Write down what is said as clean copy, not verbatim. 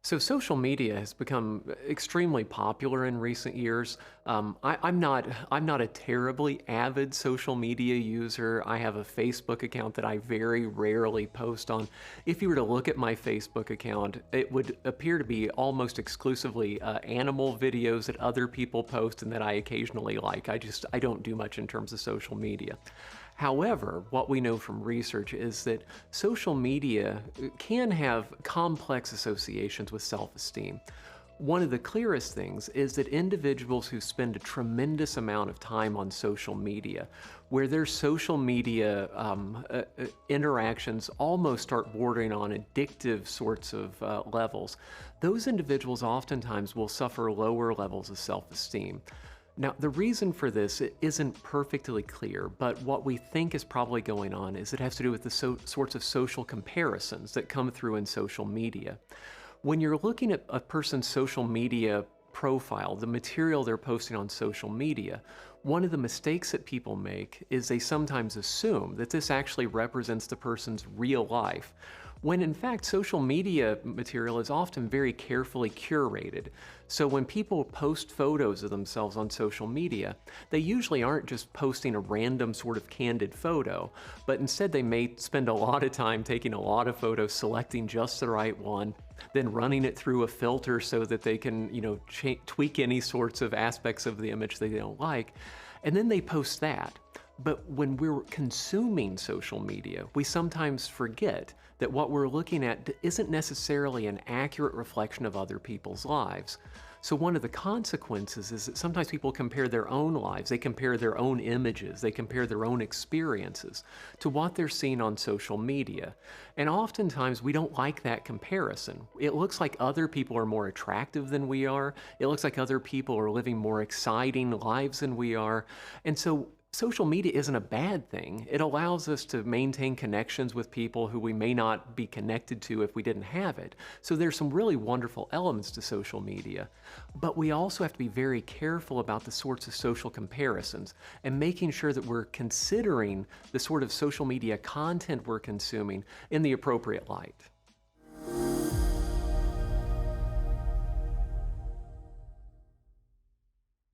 So social media has become extremely popular in recent years. I'm not a terribly avid social media user. I have a Facebook account that I very rarely post on. If you were to look at my Facebook account, it would appear to be almost exclusively animal videos that other people post and that I occasionally like. I don't do much in terms of social media. However, what we know from research is that social media can have complex associations with self-esteem. One of the clearest things is that individuals who spend a tremendous amount of time on social media, where their social media interactions almost start bordering on addictive sorts of levels, those individuals oftentimes will suffer lower levels of self-esteem. Now, the reason for this isn't perfectly clear, but what we think is probably going on is it has to do with the sorts of social comparisons that come through in social media. When you're looking at a person's social media profile, the material they're posting on social media, one of the mistakes that people make is they sometimes assume that this actually represents the person's real life, when in fact social media material is often very carefully curated. So when people post photos of themselves on social media, they usually aren't just posting a random sort of candid photo, but instead they may spend a lot of time taking a lot of photos, selecting just the right one, then running it through a filter so that they can, tweak any sorts of aspects of the image they don't like, and then they post that. But when we're consuming social media, we sometimes forget that what we're looking at isn't necessarily an accurate reflection of other people's lives. So one of the consequences is that sometimes people compare their own lives, they compare their own images, they compare their own experiences to what they're seeing on social media. And oftentimes we don't like that comparison. It looks like other people are more attractive than we are. It looks like other people are living more exciting lives than we are. And so social media isn't a bad thing. It allows us to maintain connections with people who we may not be connected to if we didn't have it. So there's some really wonderful elements to social media. But we also have to be very careful about the sorts of social comparisons and making sure that we're considering the sort of social media content we're consuming in the appropriate light.